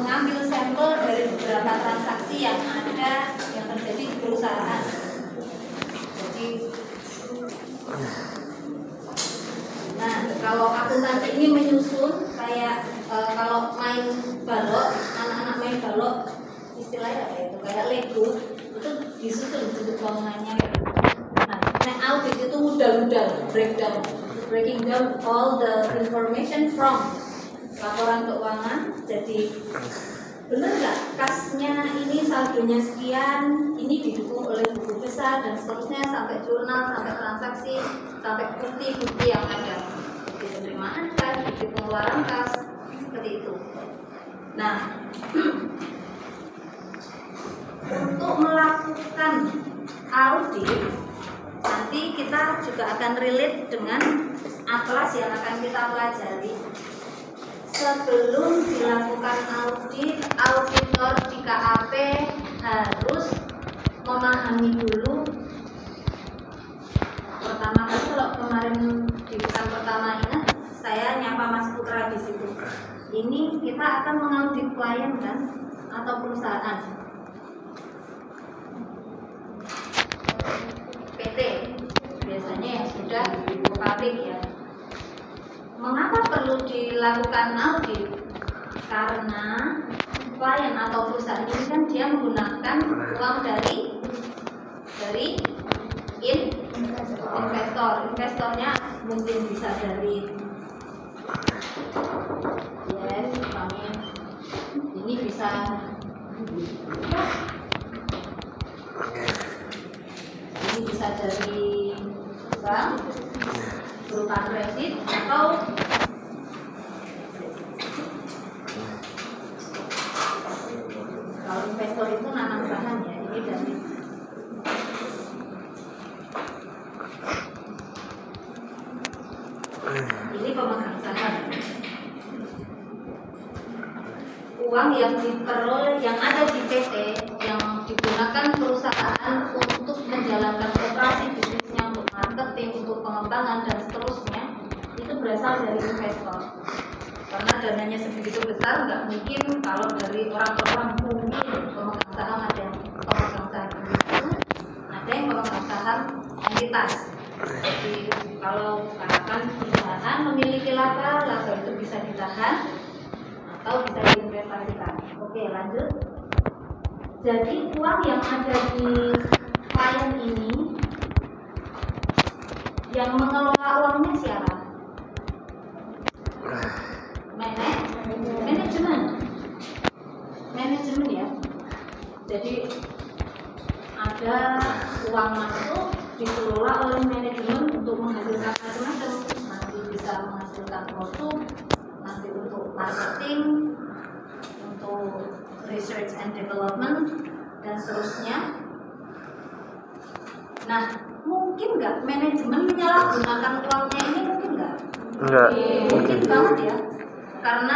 mengambil sampel dari beberapa transaksi yang ada yang terjadi di perusahaan. Jadi, nah kalau akuntansi ini menyusun kayak kalau main balok, anak-anak main balok, istilahnya apa itu? Kayak Lego, itu disusun bentuk bangunannya. Nah, audit itu modal-modal breaking down all the information from laporan keuangan. Jadi benar nggak kasnya ini saldonya sekian, ini didukung oleh buku besar dan seterusnya sampai jurnal, sampai transaksi, sampai bukti-bukti yang ada, bukti penerimaan kas, bukti pengeluaran kas, seperti itu. Nah, untuk melakukan audit nanti kita juga akan relate dengan atlas yang akan kita pelajari. Sebelum dilakukan audit, auditor di KAP harus memahami dulu. Pertama kali kalau kemarin di pekan pertama ingat saya nyapa Mas Putra di situ. Ini kita akan mengaudit klien kan atau perusahaan. PT biasanya yang sudah publik ya. Mengapa perlu dilakukan audit? Karena klien atau perusahaan ini kan dia menggunakan uang dari investor. Investornya mungkin bisa dari ini bisa dari bank berupa kredit atau kalau investor itu nanam saham ya, ini dari ini pemegang saham. Uang yang diperoleh yang ada di PT yang digunakan perusahaan untuk menjalankan operasi bisnisnya, untuk marketing, untuk pengembangan dan seterusnya itu berasal dari investor. Karena dananya sebegitu besar, nggak mungkin kalau dari orang-orang mungkin pemegang saham ada yang pemegang saham individu, ada yang pemegang saham entitas. Jadi kalau katakan perusahaan memiliki laba itu bisa ditahan atau bisa diinvestasikan. Oke, lanjut. Jadi uang yang ada di klien ini yang mengelola uangnya siapa? Manajemen ya. Jadi ada uang masuk dikelola oleh manajemen untuk menghasilkan macam-macam. Nanti bisa menghasilkan produk, nanti untuk marketing, untuk research and development dan seterusnya. Nah, mungkin nggak manajemen menyalahgunakan uangnya ini? Mungkin nggak? Mungkin banget ya. Karena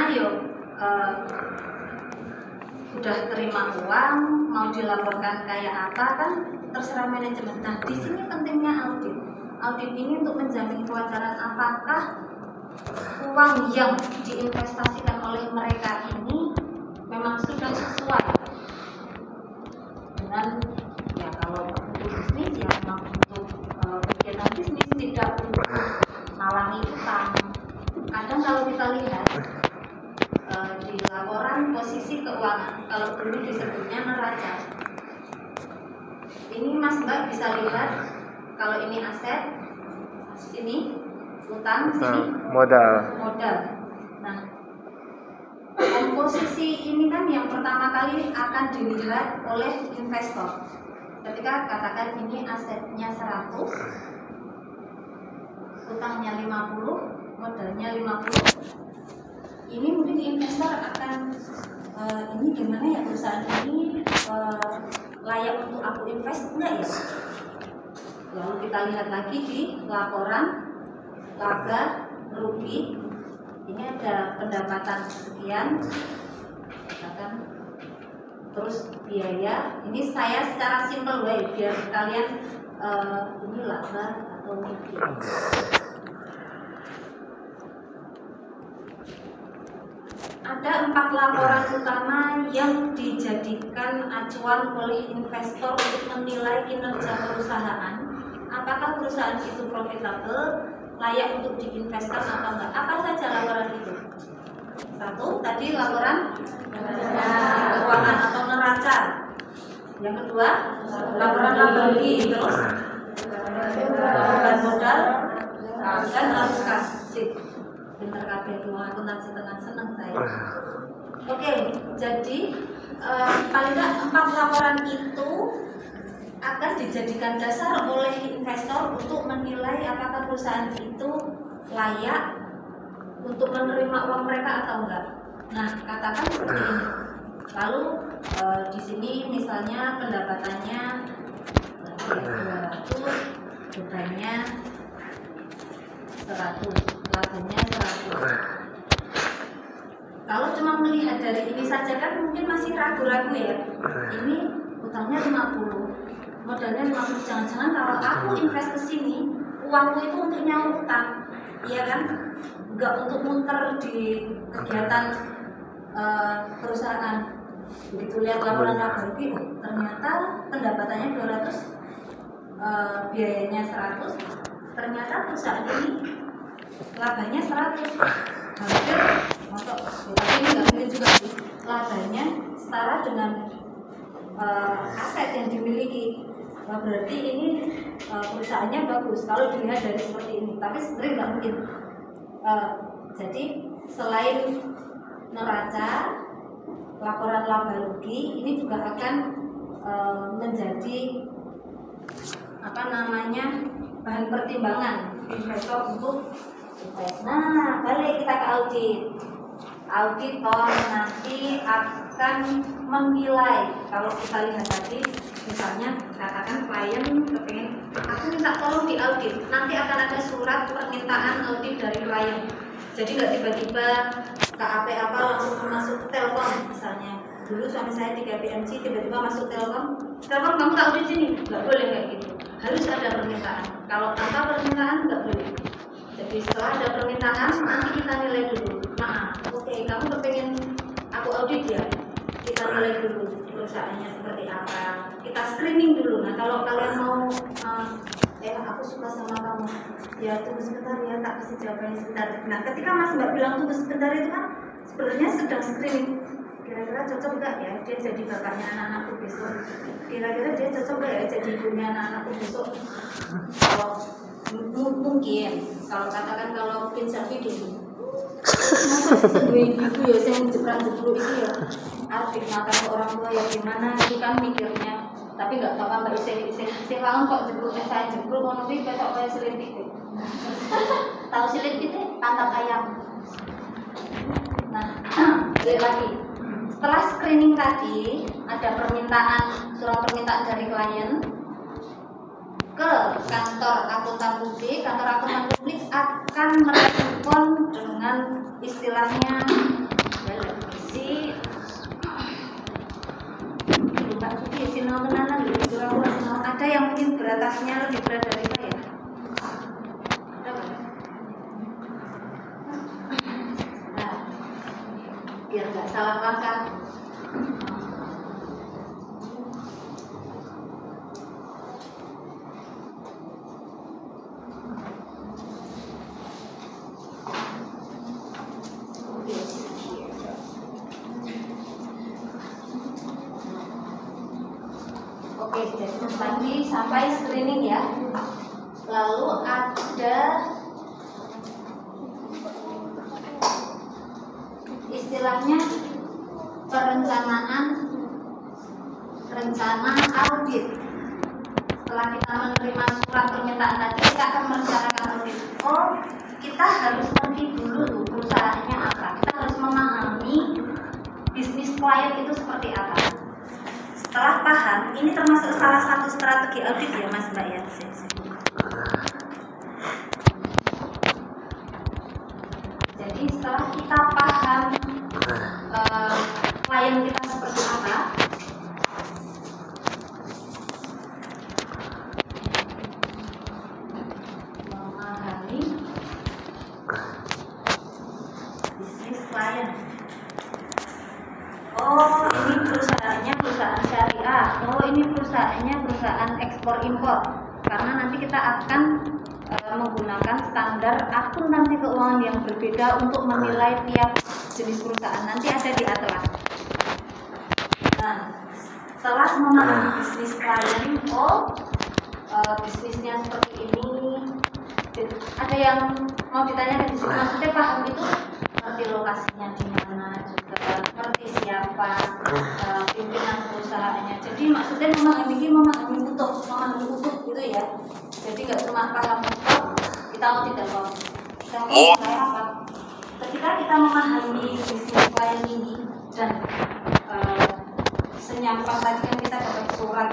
udah terima uang, mau dilaporkan kayak apa kan terserah manajemen. Nah, di sini pentingnya audit. Audit ini untuk menjamin kewajaran apakah uang yang diinvestasikan oleh mereka ini memang sudah sesuai dengan ya kalau untuk bisnis ya memang untuk kegiatan bisnis, tidak untuk malangi utang. Kadang kalau kita lihat di laporan posisi keuangan, kalau dulu disebutnya neraca, ini Mas Mbak bisa lihat kalau ini aset, sini utang, sini modal. Nah, komposisi ini kan yang pertama kali akan dilihat oleh investor. Ketika katakan ini asetnya 100, utangnya 50, modalnya 50. Ini mungkin investor akan ini gimana ya perusahaan ini layak untuk aku invest enggak ya? Lalu kita lihat lagi di laporan laba rugi. Ini ada pendapatan sekian, katakan, terus biaya. Ini saya secara simpel biar kalian ini laba atau rugi. ada 4 laporan utama yang dijadikan acuan oleh investor untuk menilai kinerja perusahaan. Apakah perusahaan itu profitable, layak untuk diinvestkan atau enggak? Apa saja laporan itu? Satu, tadi laporan keuangan atau neraca. Yang kedua, laporan laba rugi. Terus beban modal dan arus kas. Pinter kabeh dua akuntansi tenan seneng saya. Oke, jadi paling enggak 4 laporan itu akan dijadikan dasar oleh investor untuk menilai apakah perusahaan itu layak untuk menerima uang mereka atau enggak. Nah, katakan seperti ini. Lalu di sini misalnya pendapatannya 200, bebannya 100. Labanya 100. Kalau cuma melihat dari ini saja kan mungkin masih ragu-ragu ya. Ini utangnya 50, modalnya 50. Jangan-jangan kalau aku invest ke sini, uangku itu untuk nyaur utang, iya kan? Enggak untuk muter di kegiatan perusahaan. Begitu lihat laporan laba rugi, ternyata pendapatannya 200, biayanya 100. Ternyata perusahaan ini labanya 100, hampir masuk, tapi ini nggak mungkin juga sih. Labanya setara dengan aset yang dimiliki. Nah, berarti ini perusahaannya bagus kalau dilihat dari seperti ini. Tapi sebenarnya nggak mungkin. Jadi selain neraca, laporan laba rugi ini juga akan menjadi bahan pertimbangan investor untuk invest. Nah, balik kita ke audit. Auditor nanti akan menilai. Kalau kita lihat tadi, misalnya katakan klien kepengen, aku minta tolong diaudit. Nanti akan ada surat permintaan audit dari klien. Jadi nggak tiba-tiba KAP apa langsung masuk telepon misalnya. Dulu suami saya di KPMG tiba-tiba masuk telepon kamu tak audit sini, nggak boleh kayak gitu. Harus ada permintaan. Kalau tanpa permintaan nggak boleh. Jadi setelah ada permintaan nanti kita nilai dulu. Maaf, oke, kamu kepengen aku audit ya? Kita nilai dulu perusahaannya seperti apa. Kita screening dulu. Nah kalau kalian mau, aku suka sama kamu, ya tunggu sebentar ya, tak kasih jawabannya sebentar. Nah ketika Mas Mbak bilang tunggu sebentar itu kan sebenarnya sedang screening. Kira-kira cocok nggak ya dia jadi bapaknya anak-anakku besok? Kira-kira dia cocok nggak ya jadi ibunya anak-anakku besok? Kalau mungkin, kalau katakan kalau mungkin Safi dulu, masa seduin ibu ya saya jeprak-jepruk itu ya arti makan ke orang tua ya gimana itu kan mikirnya. Tapi nggak tahu Mbak Isi lawan kok jepruknya saya jepruk mau nanti besok kayak selintik. Tahu selintik itu pantat ayam. Nah, balik lagi. Setelah screening tadi, ada surat permintaan dari klien ke kantor akuntan publik. Kantor akuntan publik akan merespon dengan istilahnya ada yang mungkin beratasnya lebih berat dari saya. Nah, biar nggak salah langkah. Oke, jadi tadi sampai screening ya. Lalu ada istilahnya rencana audit. Setelah kita menerima surat permintaan tadi, kita akan merencanakan audit. Oh, kita harus ngerti dulu tuh perusahaannya apa. Kita harus memahami bisnis klien itu seperti apa. Setelah paham, ini termasuk salah satu strategi audit ya Mas Mbak ya. Jadi setelah kita paham klien kita seperti apa, memahami bisnis klien. perusahaannya perusahaan ekspor impor, karena nanti kita akan menggunakan standar akuntansi keuangan yang berbeda untuk menilai tiap jenis perusahaan. Nanti ada di atlas. Nah, setelah memahami bisnis klien, bisnisnya seperti ini, ada yang mau ditanyakan di sini, maksudnya paham itu ngerti lokasinya di mana, juga ngerti siapa pimpinan perusahaannya. Jadi maksudnya memahami utuh gitu ya. Jadi nggak cuma paham utuh, kita mau tidak mau. Contoh saya apa? Ketika kita memahami bisnis klien ini dan senyampang tadi kan kita dapat surat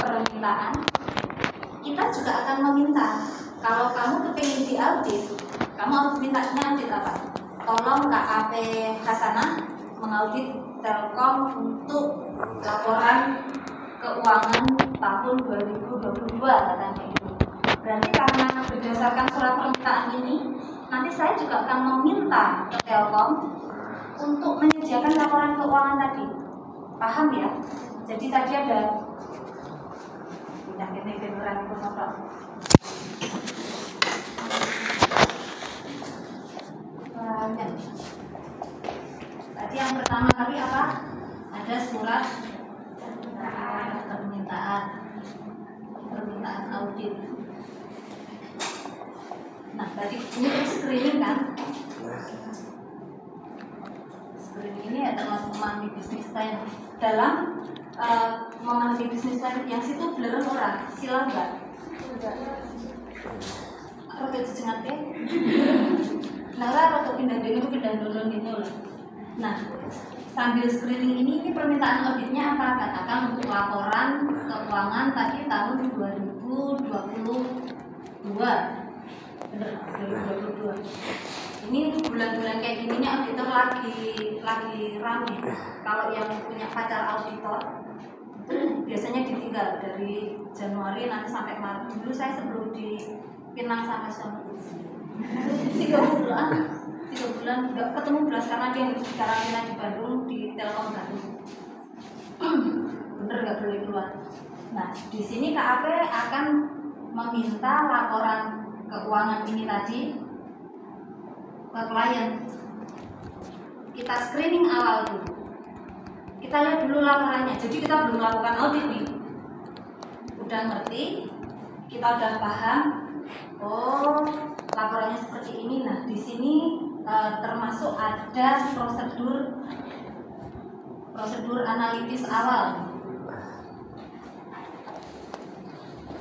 permintaan, kita juga akan meminta, kalau kamu kepingin diaudit, kamu harus mintanya audit apa? Tolong KAP Hasanah mengaudit Telkom untuk laporan keuangan tahun 2022 katanya itu. Berarti karena berdasarkan surat permintaan ini, nanti saya juga akan meminta ke Telkom untuk menyediakan laporan keuangan tadi. Paham ya? Jadi tadi ada ini beneran penonton. Tadi yang pertama kali apa? Ada surat permintaan audit. Nah, tadi ini screening kan? Screening ini ya termasuk memahami bisnis lain. Dalam memahami bisnis lain yang situ beneran orang silang nggak? Roda jejengat ya? Nah, roda pindah turun gitu lah. Nah, sambil screening ini permintaan auditnya apa? Katakan untuk laporan keuangan tadi tahun 2022. Bener, 2022. Ini bulan-bulan kayak gini auditor lagi rame. Kalau yang punya pacar auditor biasanya ditinggal dari Januari nanti sampai Maret. Dulu saya sebelum di Pinang sama suami 3 bulan nggak ketemu belas karena dia harus karantina di Bandung di Telkom Bandung. Bener nggak boleh keluar. Nah, di sini KAP akan meminta laporan keuangan ini tadi ke klien. Kita screening awal dulu. Kita lihat dulu laporannya. Jadi kita belum melakukan audit nih. Udah ngerti, kita udah paham. Oh, laporannya seperti ini. Nah, di sini termasuk ada prosedur analitis awal.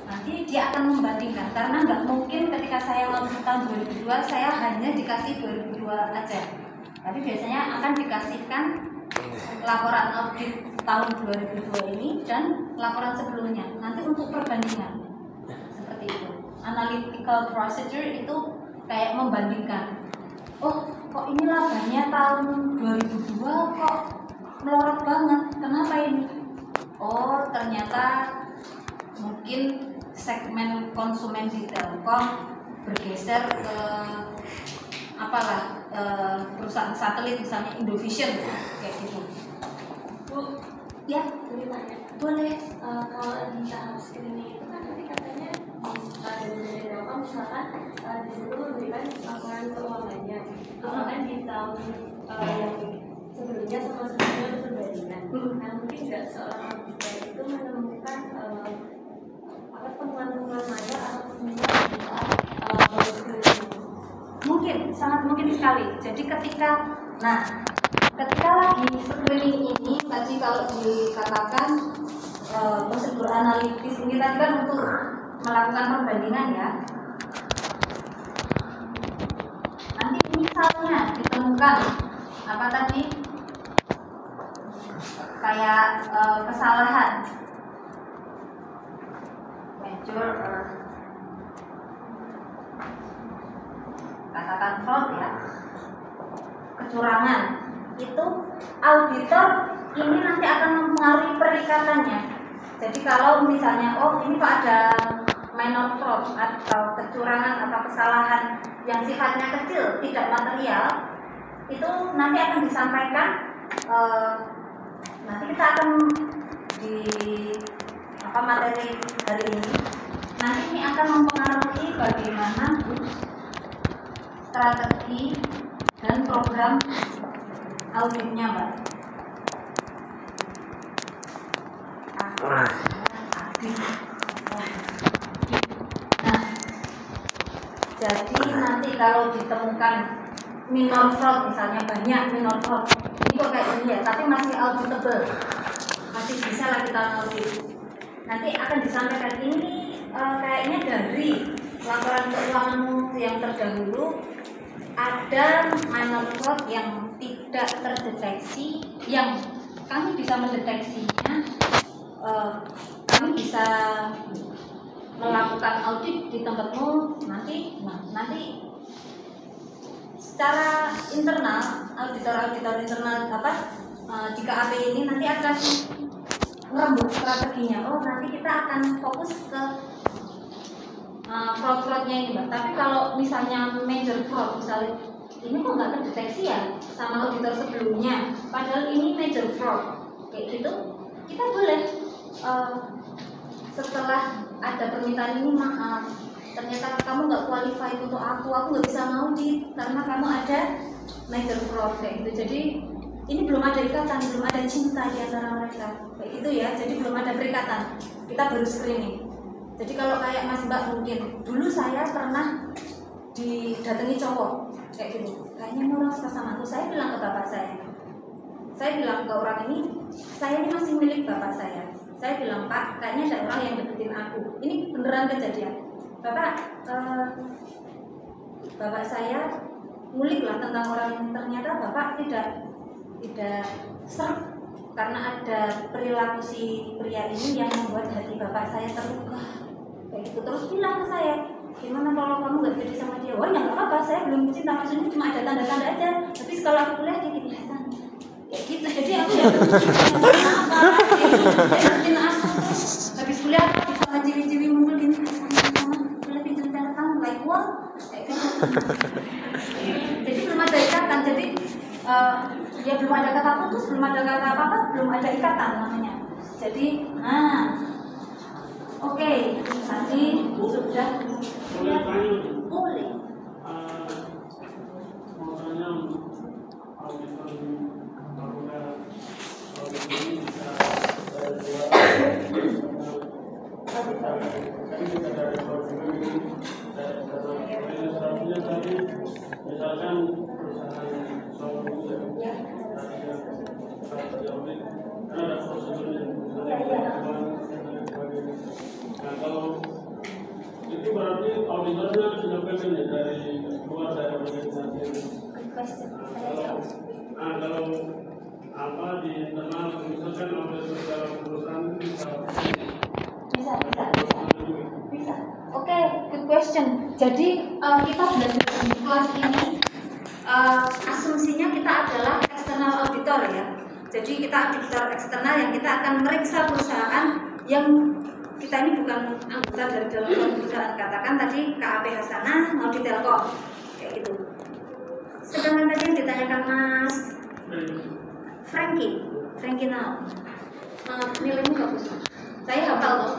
Nanti dia akan membandingkan, karena nggak mungkin ketika saya launching tahun 2002 saya hanya dikasih 2002 aja. Tapi biasanya akan dikasihkan laporan audit tahun 2002 ini dan laporan sebelumnya. Nanti untuk perbandingan seperti itu. Analytical procedure itu kayak membandingkan. Oh, kok ini labanya tahun 2002 kok melorot banget? Kenapa ini? Oh, ternyata mungkin segmen konsumen di Telkom bergeser ke perusahaan satelit misalnya Indovision kayak gitu. Bu, Ya, boleh. kalau di tahap screening itu kan tadi katanya dari Telkom misalkan di situ memberikan laporan keuangannya. Kan di tahun yang sebelumnya sama sebelumnya ada perbandingan. Nah, mungkin nggak seorang auditor itu menemukan temuan-temuan mana atau temuan Mungkin, sangat mungkin sekali. Jadi ketika lagi screening ini tadi kalau dikatakan prosedur analitis ini tadi kan untuk melakukan perbandingan ya. Nanti misalnya ditemukan apa tadi kayak kesalahan major katakan fraud ya, kecurangan, itu auditor ini nanti akan mempengaruhi perikatannya. Jadi kalau misalnya ini kok ada minor fraud atau kecurangan atau kesalahan yang sifatnya kecil tidak material, itu nanti akan disampaikan, nanti kita akan materi hari ini. Nanti ini akan mempengaruhi bagaimana strategi dan program auditnya, Mbak. Nah, jadi nanti kalau ditemukan minor fraud, misalnya banyak minor fraud, ini kok kayak gini ya, tapi masih auditable, masih bisa lah kita audit. Nanti akan disampaikan ini kayaknya dari laporan keuanganmu yang terdahulu ada minor fraud yang tidak terdeteksi, yang kami bisa mendeteksinya, kami bisa melakukan audit di tempatmu nanti. Secara internal, auditor internal di KAP ini nanti akan merembuk strateginya. Oh, nanti kita akan fokus ke fraud-fraudnya ini, Mbak. Tapi kalau misalnya major fraud, misalnya ini kok nggak terdeteksi ya sama auditor sebelumnya, padahal ini major fraud, kayak gitu, kita boleh setelah ada permintaan ini, maaf, ternyata kamu nggak qualified untuk aku nggak bisa ngaudit karena kamu ada major fraud, kayak gitu. Jadi ini belum ada ikatan, belum ada cinta di antara mereka, kayak gitu ya. Jadi belum ada perikatan, kita baru screening. Jadi kalau kayak Mas Mbak, mungkin dulu saya pernah didatangi cowok kayak gitu, kayaknya ini orang suka sama aku. Saya bilang ke bapak saya bilang ke orang ini, saya ini masih milik bapak saya. Saya bilang, Pak, kayaknya ada orang yang deketin aku. Ini beneran kejadian. Bapak saya ngulik lah tentang orang yang ternyata bapak tidak serp karena ada perilaku si pria ini yang membuat hati bapak saya terluka kayak gitu. Terus bilang ke saya, gimana kalau kamu nggak jadi sama dia? Wah, ya nggak apa-apa, saya belum cinta, maksudnya cuma ada tanda-tanda aja. Tapi setelah aku kuliah dia kelihatan kayak gitu. Jadi aku ya habis kuliah sama ciwi-ciwi muncul gini, kuliah pinjam catatan like what? Jadi belum ada ikatan. Jadi ya belum ada kata putus, belum ada kata apa-apa, belum ada ikatan namanya. Jadi, oke, tadi sudah ya, boleh. Misalkan nah, kalau itu berarti auditornya sudah pengen ya dari luar dari organisasi itu. Kalau apa di internal misalkan auditor dalam perusahaan bisa. Oke, good question. Jadi kita belajar di kelas ini asumsinya kita adalah external auditor ya. Jadi kita auditor eksternal yang kita akan meriksa perusahaan yang kita ini bukan anggota dari dalam perusahaan. Katakan tadi KAP Hasanah mau di Telkom kayak gitu. Sedangkan tadi yang ditanyakan Mas Frankie now nilainya bagus. Saya hafal loh.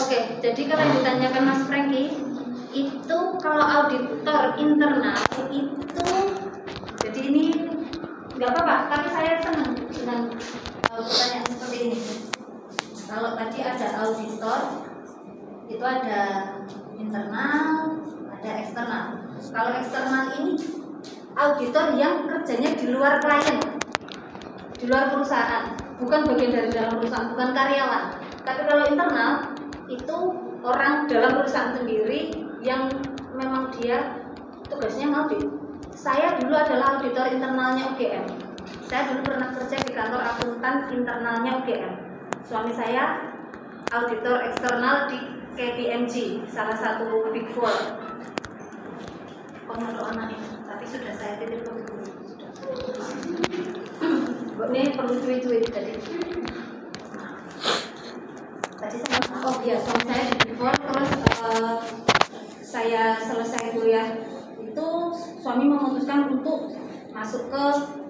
Oke, jadi kalau yang ditanyakan Mas Frankie itu kalau auditor internal itu, jadi ini nggak apa-apa, tapi saya senang dengan pertanyaan seperti ini. Kalau tadi ada auditor itu ada internal, ada eksternal. Kalau eksternal ini auditor yang kerjanya di luar klien, di luar perusahaan, bukan bagian dari dalam perusahaan, bukan karyawan. Tapi kalau internal itu orang dalam perusahaan sendiri yang memang dia tugasnya ngaudit. Saya dulu adalah auditor internalnya UGM. Saya dulu pernah kerja di kantor akuntan internalnya UGM. Suami saya auditor eksternal di KPMG, salah satu Big Four. Pengurus anaknya, tapi sudah saya titip ke guru. Ini perlu cuit-cuit tadi. Tadi suami saya di Big Four, terus saya selesai kuliah itu suami memutuskan untuk masuk ke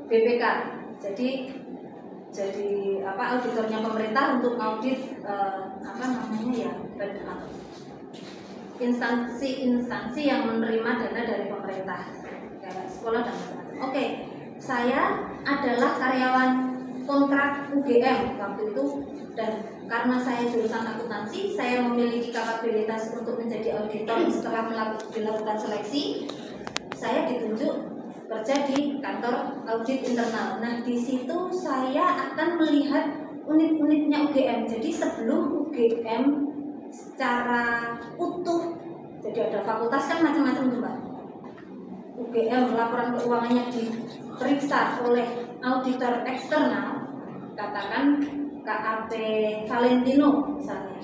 BPK. Jadi jadi auditornya pemerintah untuk audit instansi yang menerima dana dari pemerintah kayak sekolah dan macam-macam. Oke, saya adalah karyawan kontrak UGM waktu itu, dan karena saya jurusan akuntansi, saya memiliki kapabilitas untuk menjadi auditor. Setelah dilakukan seleksi, saya ditunjuk kerja di kantor audit internal. Nah, di situ saya akan melihat unit-unitnya UGM. Jadi sebelum UGM secara utuh, jadi ada fakultas kan macam-macam tuh Mbak. UGM laporan keuangannya diperiksa oleh auditor eksternal, katakan KAP Valentino misalnya.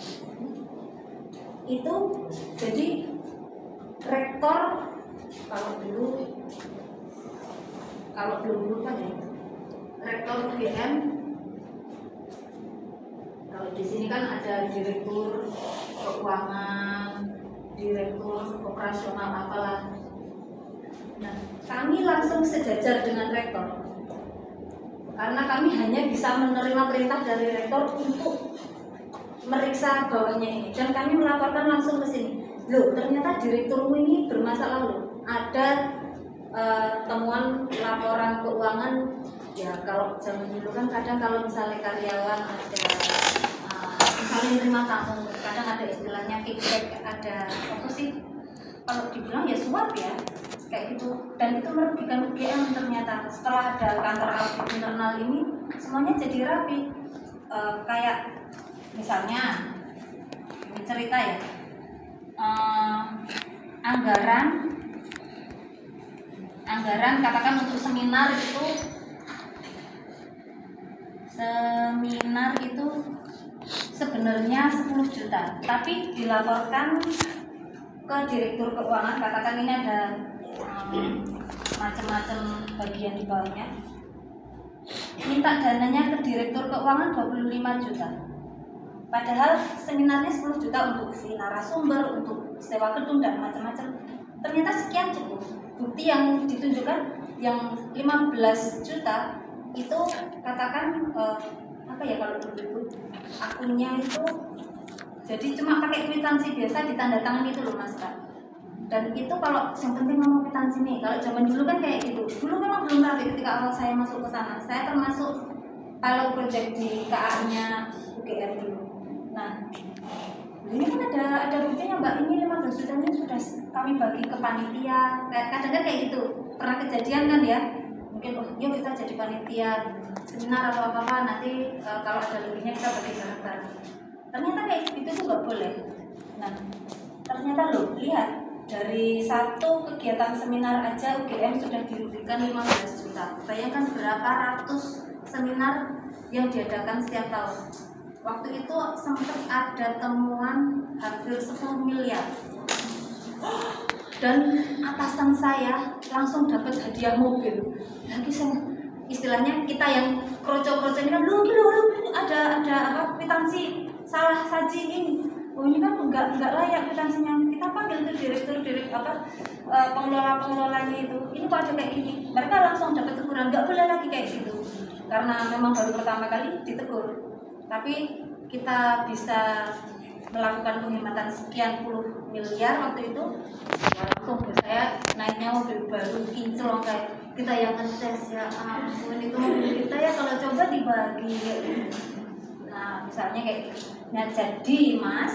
Itu jadi rektor kalau belum kan ya, rektor UGM. Kalau di sini kan ada direktur keuangan, direktur operasional apalah. Nah, kami langsung sejajar dengan rektor karena kami hanya bisa menerima perintah dari rektor untuk meriksa bawahnya ini, dan kami melaporkan langsung ke sini. Loh, ternyata direkturmu ini bermasalah loh. Ada temuan laporan keuangan. Ya kalau zaman dulu kan kadang kalau misalnya karyawan ada misalnya menerima tamu, kadang ada istilahnya feedback, ada apa sih kalau dibilang ya suap ya kayak gitu, dan itu merugikan UGM ternyata. Setelah ada kantor audit internal ini, semuanya jadi rapi. Kayak misalnya ini cerita ya, anggaran katakan untuk seminar itu sebenarnya 10 juta, tapi dilaporkan ke direktur keuangan, katakan ini ada macam-macam bagian di bawahnya, minta dananya ke direktur keuangan 25 juta. Padahal seminarnya 10 juta untuk si narasumber, untuk sewa gedung dan macam-macam. Ternyata sekian cukup. Bukti yang ditunjukkan yang 15 juta itu katakan kalau dulu akunnya itu jadi cuma pakai kwitansi biasa ditandatangani itu loh Mas Kak. Dan itu kalau yang penting ngomong kwitansi nih. Kalau zaman dulu kan kayak gitu. Dulu memang belum rapi ketika awal saya masuk ke sana. Saya termasuk pilot project di KA-nya UGM dulu. Nah, ini kan ada buktinya Mbak, ini 15 juta ini sudah kami bagi ke panitia. Kadang kan kayak gitu. Pernah kejadian kan ya? Mungkin yuk kita jadi panitia seminar atau apa-apa, nanti kalau ada lebihnya kita bagi bareng-bareng. Ternyata kayak gitu tuh nggak boleh. Nah, ternyata loh, lihat dari satu kegiatan seminar aja UGM sudah dirugikan 15 juta. Bayangkan berapa ratus seminar yang diadakan setiap tahun. Waktu itu sempat ada temuan hampir 10 miliar. Dan atasan saya langsung dapat hadiah mobil. Lagi istilahnya kita yang kroco-kroco ini kan lu ada kwitansi salah saji ini. Oh ini kan enggak layak kwitansinya. Kita panggil ke direktur pengelola-pengelolanya itu. Ini kok ada kayak gini. Mereka langsung dapat teguran, enggak boleh lagi kayak gitu. Karena memang baru pertama kali ditegur. Tapi kita bisa melakukan penghematan sekian puluh miliar waktu itu. Ya langsung saya naiknya mobil baru kinclong kayak kita yang ngetes ya ampun, itu mobil kita ya kalau coba dibagi kayak gitu. Nah misalnya kayak gitu. Nah jadi Mas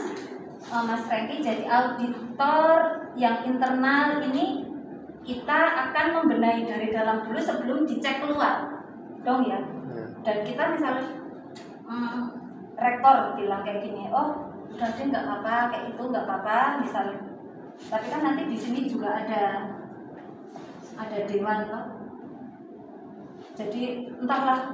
Franky jadi auditor yang internal ini, kita akan membenahi dari dalam dulu sebelum dicek keluar dong ya. Dan kita misalnya rektor bilang kayak gini, oh udah deh nggak apa-apa kayak itu nggak apa-apa misalnya. Tapi kan nanti di sini juga ada dewan loh. Jadi entahlah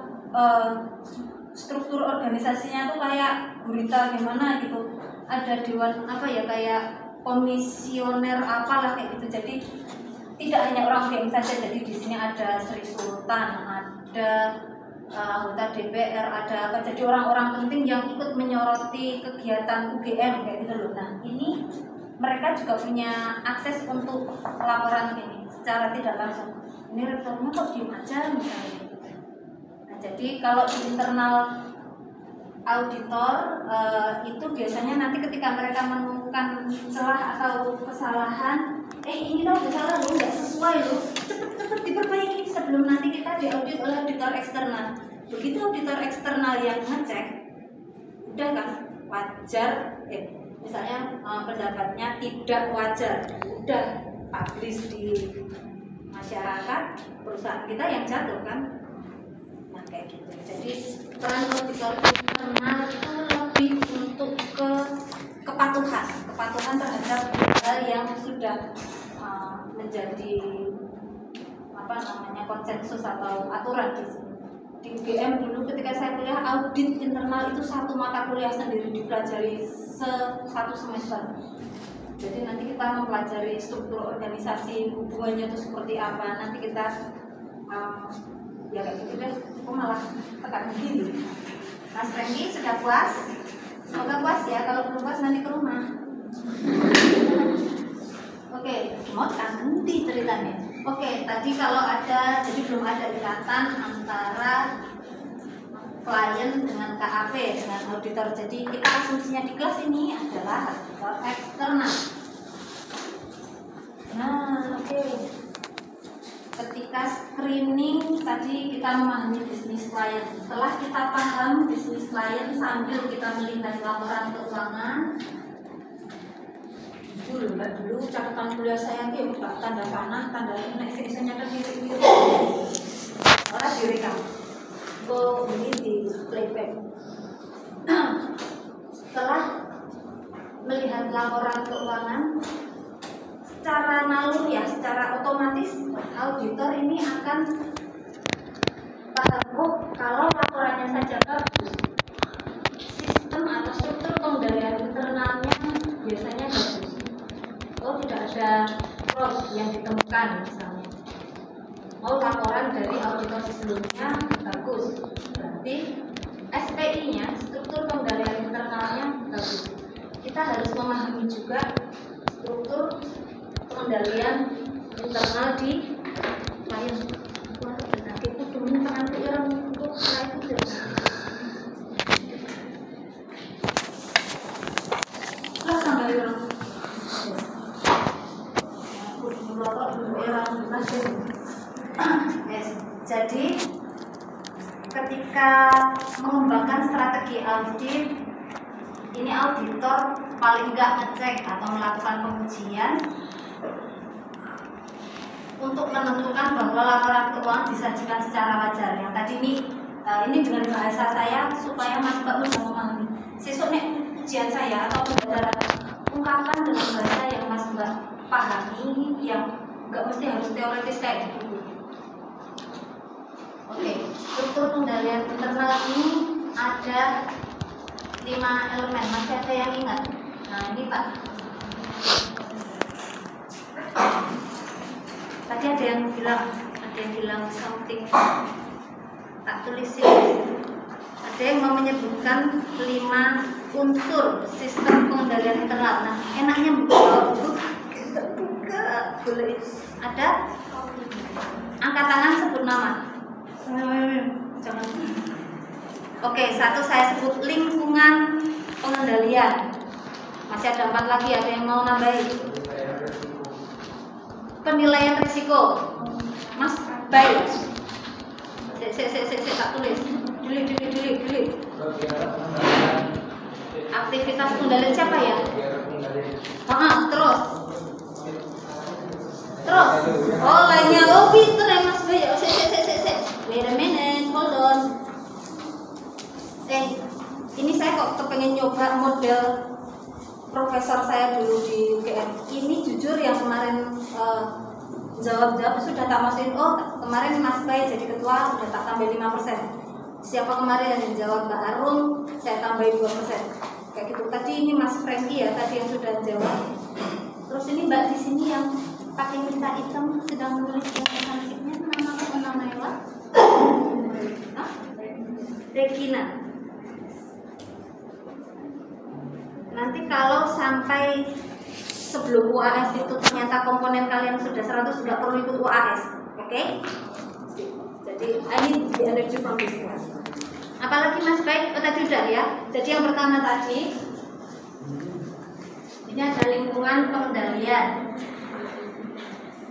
struktur organisasinya tuh kayak gurita gimana gitu. Ada dewan kayak komisioner apalah kayak gitu. Jadi tidak hanya orang UGM saja. Jadi di sini ada Sri Sultan, ada anggota DPR, ada apa, jadi orang-orang penting yang ikut menyoroti kegiatan UGM kayak gitu loh. Nah ini mereka juga punya akses untuk laporan ini secara tidak langsung. Ini rektornya kok diem aja misalnya. Nah jadi Jadi kalau di internal auditor itu biasanya nanti ketika mereka menemukan celah atau kesalahan, ini udah salah loh, nggak sesuai loh, cepet diperbaiki sebelum nanti kita diaudit oleh auditor eksternal. Begitu auditor eksternal yang ngecek, udah kan wajar, misalnya pendapatnya tidak wajar, udah publish di masyarakat, perusahaan kita yang jatuh kan. Nah kayak gitu. Jadi peran auditor internal itu lebih untuk kepatuhan terhadap hal yang sudah menjadi konsensus atau aturan di sini. Di UGM dulu ketika saya kuliah, audit internal itu satu mata kuliah sendiri dipelajari satu semester. Jadi nanti kita mempelajari struktur organisasi, hubungannya itu seperti apa. Nanti kita ya kayak gitu deh. Aku malah tekan begini. Mas Franky sudah puas? Semoga puas ya. Kalau belum puas nanti ke rumah. Oke, mau nanti ceritanya. Oke, tadi kalau ada, jadi belum ada ikatan antara klien dengan KAP, dengan auditor. Jadi kita asumsinya di kelas ini adalah auditor eksternal. Nah, oke. Ketika screening tadi kita memahami bisnis klien. Setelah kita paham bisnis klien sambil kita melihat laporan keuangan, dulu catatan kuliah saya itu buka tanda panah, tanda ini, isinya kan mirip-mirip. Orang direkam. Ini di playback. Setelah melihat laporan keuangan, secara naluri ya, secara otomatis auditor ini akan paham kalau laporannya saja bagus, sistem atau struktur pengendalian internalnya biasanya bagus. Tidak ada fraud yang ditemukan misalnya. Laporan dari auditor sebelumnya bagus, berarti SPI-nya, struktur pengendalian internalnya bagus. Kita harus memahami juga struktur pengendalian internal di klien. Itu demi tangan orang untuk klien itu. Lah sampai orang. Jadi ketika mengembangkan strategi audit, ini auditor paling nggak ngecek atau melakukan pengujian untuk menentukan bahwa laporan keuangan disajikan secara wajar. Yang tadi ini dengan bahasa saya supaya Mas Mbak mudah memahami. Sesuk nek ujian saya atau pembelajaran ungkapan dengan bahasa yang Mas Mbak pahami, yang nggak mesti harus teoritis kayak gitu. Oke, struktur pengendalian internal ini ada 5 elemen. Masih ada yang ingat? Nah ini Pak. Tadi ada yang bilang something. Tak tulisin. Ada yang mau menyebutkan 5 unsur sistem pengendalian internal. Nah enaknya buka boleh. Ada? Angkat tangan, sebut nama. Jangan. Oke, 1 saya sebut lingkungan pengendalian. Masih ada 4 lagi, ada yang mau nambahin? Penilaian risiko. Mas, baik. Saya tak tulis. Delete. Aktivitas pengendalian siapa ya? Terus. Oh, lainnya. Oh, pinter ya Mas Bayu. Wait a minute, hold on. Ini saya kok kepengen nyoba model profesor saya dulu di UGM. Ini jujur yang kemarin jawab sudah tak masukin. Oh, kemarin Mas Bayu jadi ketua sudah tak tambah 5%. Siapa kemarin yang jawab Mbak Arum, saya tambahin 2%. Kayak gitu. Tadi ini Mas Franky ya, tadi yang sudah jawab. Terus ini Mbak di sini yang pakai tinta hitam sedang menulis hansipnya, namanya apa? Regina. Nanti kalau sampai sebelum UAS itu ternyata komponen kalian sudah 100, nggak perlu ikut UAS, oke? Jadi Jadi I need the energy from this class. Apalagi Mas baik, tadi udah ya. Jadi yang pertama tadi ini ada lingkungan pengendalian.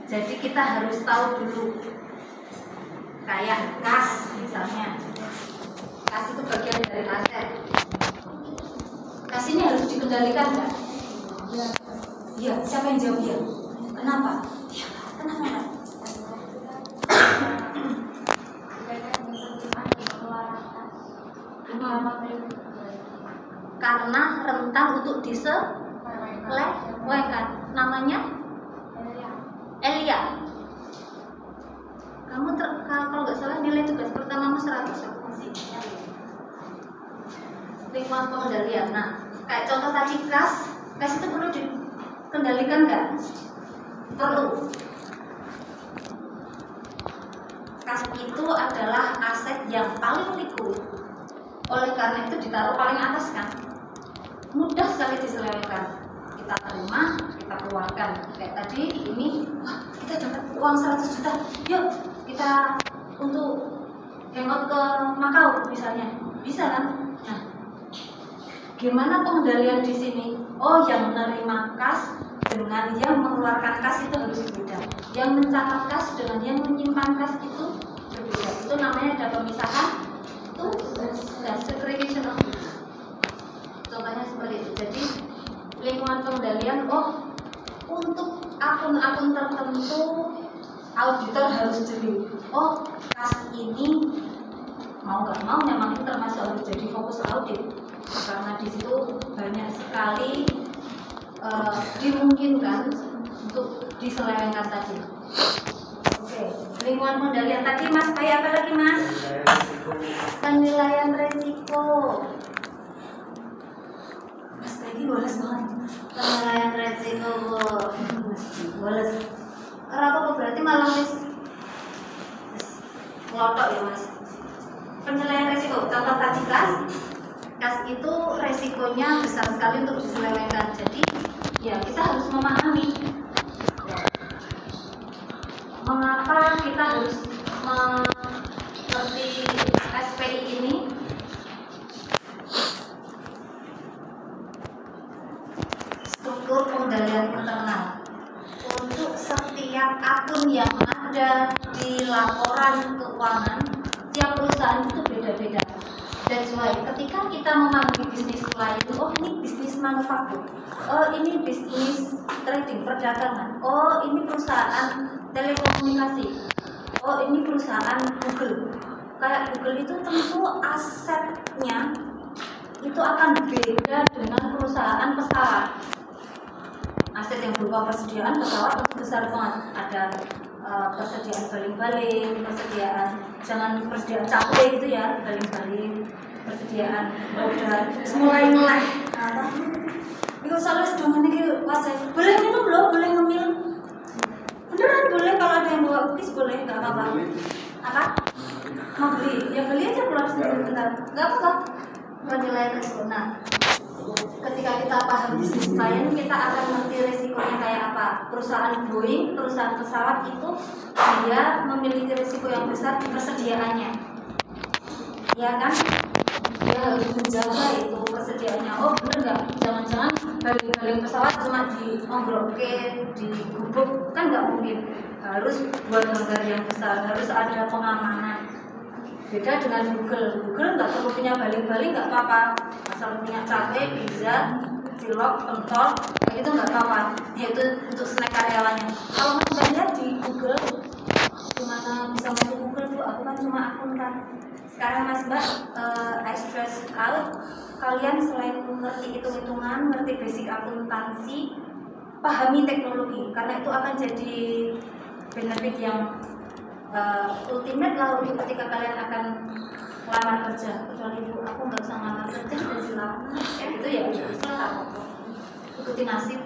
Jadi kita harus tahu dulu kayak kas misalnya. Kas itu bagian dari aset. Kas ini harus dikendalikan nggak? Iya. Siapa yang jawab ya? Kenapa? Ya, kenapa? Karena rentan untuk diselewengkan. Namanya Elia. Kamu kalau nggak salah nilai tugas pertamamu 100 masih. Lingkungan pengendalian. Nah, kayak contoh tadi kas itu perlu dikendalikan nggak? Perlu. Kas itu adalah aset yang paling liquid. Oleh karena itu ditaruh paling atas kan. Mudah sekali diselewengkan. Kita terima, kita keluarkan. Kayak tadi ini, wah kita dapat uang 100 juta. Yuk kita untuk hangout ke Makau misalnya. Bisa kan? Nah, gimana pengendalian di sini? Oh, yang menerima kas dengan yang mengeluarkan kas itu harus berbeda. Yang mencatat kas dengan yang menyimpan kas itu berbeda. Itu namanya ada pemisahan tugas, segregation of duties. Contohnya seperti itu. Jadi lingkungan pengendalian, oh untuk akun-akun tertentu auditor harus jeli. Oh, kas ini mau nggak mau memang itu termasuk harus jadi fokus audit karena di situ banyak sekali dimungkinkan untuk diselewengkan tadi. Oke, lingkungan pengendalian tadi Mas kayak apa lagi Mas? Penilaian resiko. Mas tadi boles banget. Penilaian resiko boles. Kenapa berarti malah ngelotok ya Mas? Penilaian resiko. Contoh tadi kas itu resikonya besar sekali untuk diselewengkan. Jadi ya kita harus memahami mengapa kita harus mengerti SPI ini. Struktur pengendalian internal untuk setiap akun yang ada di laporan keuangan tiap perusahaan itu beda-beda. That's why ketika kita memahami bisnis lain, oh ini bisnis manufaktur, oh ini bisnis trading perdagangan, oh ini perusahaan telekomunikasi, oh ini perusahaan Google. Kayak Google itu tentu asetnya itu akan beda dengan perusahaan pesawat. Aset yang berupa persediaan pesawat itu besar banget. Ada persediaan baling-baling, jangan persediaan capek gitu ya, baling-baling, persediaan modal, mulai ngeleh. Itu soalnya sedang ini wajah. Boleh minum loh, boleh ngemil. Beneran boleh kalau ada yang bawa cookies boleh, nggak apa-apa. Apa? Mau beli? Ya beli aja keluar sendiri bentar. Nggak apa-apa. Penilaian resiko. Nah, ketika kita paham bisnis klien, kita akan mengerti resikonya kayak apa. Perusahaan Boeing, perusahaan pesawat itu dia memiliki resiko yang besar di persediaannya, ya kan? Dia harus menjaga itu persediaannya. Oh bener nggak? Jangan-jangan baling-baling pesawat cuma diongroke, digubuk, kan nggak mungkin. Harus buat hanggar yang besar, harus ada pengamanan. Beda dengan Google nggak perlu punya baling-baling, nggak apa-apa, asal punya cate, pizza, cilok, pentol, itu nggak apa-apa. Yaitu untuk snack karyawannya. Kalau Mas lihat di Google, gimana bisa masuk Google tuh? Aku kan cuma akun kan. Sekarang Mas Mbak, I stress out, kalian selain mengerti hitung-hitungan, mengerti basic akuntansi, pahami teknologi, karena itu akan jadi benefit yang ultimate lah ketika kalian akan lamar kerja. Kecuali ibu aku nggak usah lamar kerja, udah silakan itu ya silakan ikuti nasib.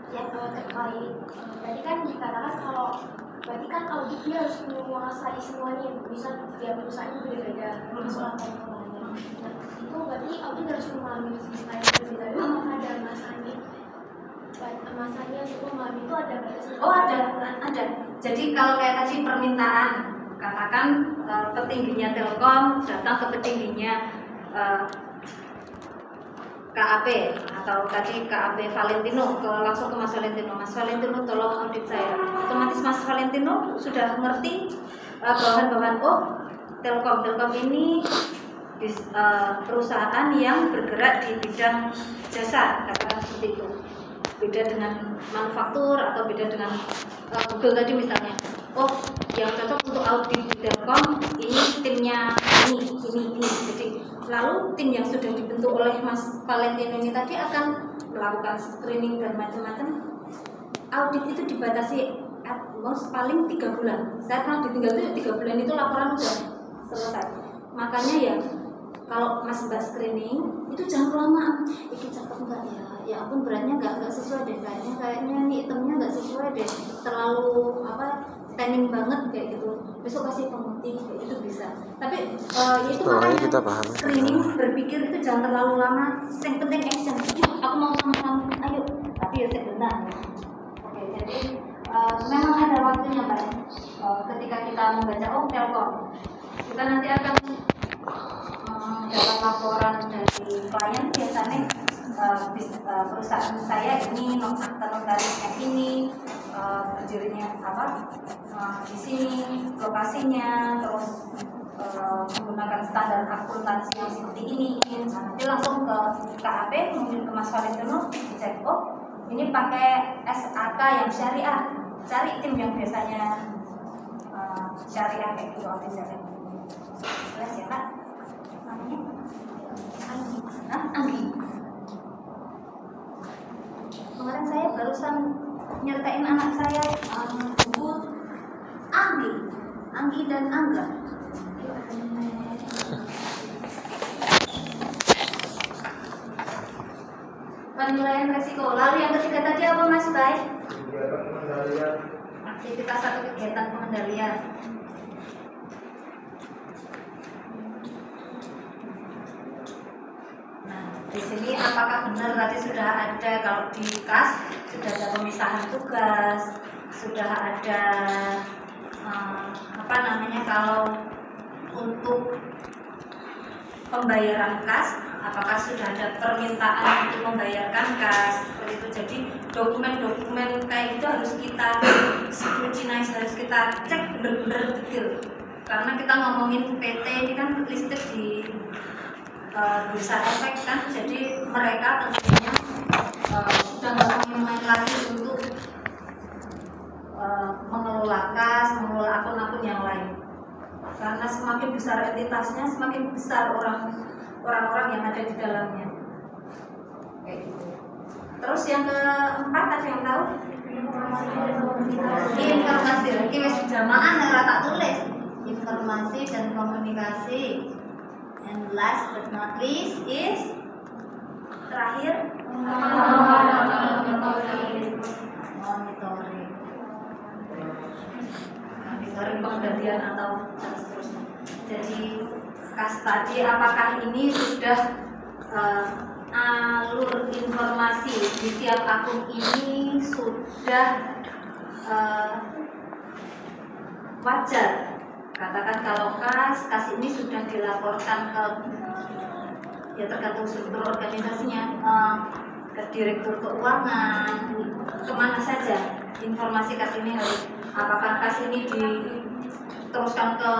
Ya kalau terkait tadi kan dikatakan kalau berarti kan audit dia harus menguasai semuanya, bisa tiap perusahaan berbeda soal pengelolaannya. Itu berarti audit harus memahami bisnis lain berbeda. Apakah ada masanya untuk memahami itu ada batasnya? Oh ada. Jadi kalau kayak tadi permintaan katakan petingginya Telkom datang ke petingginya KAP atau tadi KAP Valentino, langsung ke Mas Valentino. Mas Valentino tolong audit saya. Otomatis Mas Valentino sudah mengerti bahan-bahan Telkom ini perusahaan yang bergerak di bidang jasa, katakan seperti itu. Beda dengan manufaktur atau beda dengan Google tadi misalnya. Yang cocok untuk audit di Telkom ini timnya ini. Jadi lalu tim yang sudah dibentuk oleh Mas Valentino ini tadi akan melakukan screening dan macam-macam. Audit itu dibatasi at most paling 3 bulan. Saya pernah ditinggal itu 3 bulan itu laporan sudah selesai. Makanya ya kalau Mas Mbak screening itu jangan lama. Ini cakep enggak ya? Ya ampun beratnya enggak sesuai deh kayaknya nih itemnya enggak sesuai deh. Terlalu tanning banget kayak gitu. Besok kasih pemutih kayak itu bisa. Tapi itu makanya kita paham. Screening berpikir itu jangan terlalu lama. Yang penting action. Aku mau sama kamu. Ayo. Tapi ya sebentar. Oke, jadi memang ada waktunya Pak. Ketika kita membaca Telkom, kita nanti akan dapat laporan dari klien biasanya perusahaan saya ini notarisnya ini berdirinya di sini lokasinya, terus menggunakan standar akuntansi yang seperti ini. Nanti langsung ke KAP, mungkin ke Mas Valentino dicek, ini pakai SAK yang syariah, cari tim yang biasanya syariah kayak gitu audit syariah. Jelas ya Kak? Namanya Anggi. Kemarin saya barusan nyertain anak saya sebut Anggi dan Angga. Penilaian resiko. Lalu yang ketiga tadi apa Mas Bay? Kegiatan pengendalian. Aktivitas atau kegiatan pengendalian. Di sini apakah benar tadi sudah ada, kalau di kas sudah ada pemisahan tugas, sudah ada kalau untuk pembayaran kas, apakah sudah ada permintaan untuk membayarkan kas seperti itu. Jadi dokumen-dokumen kayak itu harus kita scrutinize, harus kita cek benar-benar detail. Karena kita ngomongin PT ini kan listed di Bursa Efek kan, jadi mereka tentunya sudah nggak main-main lagi untuk mengelola kas, mengelola akun-akun yang lain. Karena semakin besar entitasnya, semakin besar orang-orang yang ada di dalamnya. Kayak gitu. Terus yang keempat ada yang tahu? Informasi. Ini wis jamaah ora tak tulis. Informasi dan komunikasi. And last but not least is terakhir monitoring pengendalian atau seterusnya. Jadi kas tadi apakah ini sudah alur informasi di tiap akun ini sudah wajar. Katakan kalau kas ini sudah dilaporkan ke, ya tergantung struktur organisasinya, ke direktur keuangan, kemana saja informasi kas ini harus, apakah kas ini diteruskan ke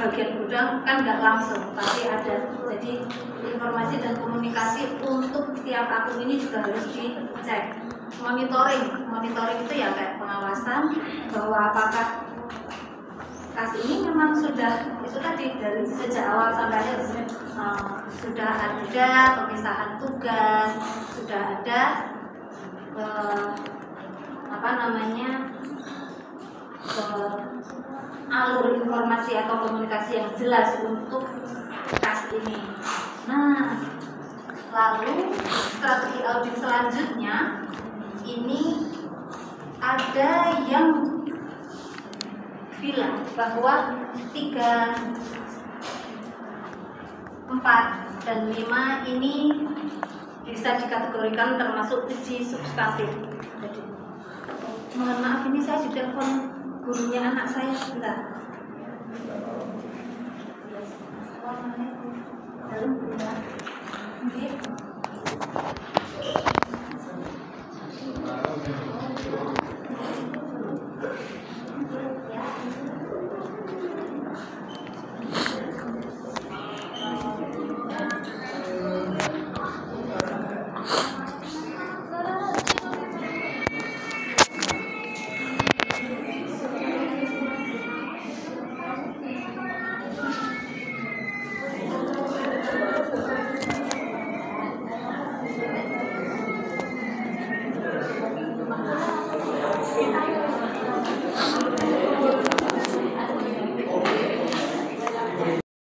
bagian gudang, kan nggak langsung, pasti ada. Jadi informasi dan komunikasi untuk tiap akun ini juga harus dicek. Monitoring itu ya kayak pengawasan bahwa apakah kas ini memang sudah, itu tadi dari sejak awal sampai akhir sudah ada pemisahan tugas, sudah ada alur informasi atau komunikasi yang jelas untuk kas ini. Nah, lalu strategi audit selanjutnya ini ada yang bilang bahwa 3, 4, dan 5 ini bisa dikategorikan termasuk uji substantif. Jadi, mohon maaf ini saya ditelepon gurunya anak saya sebentar.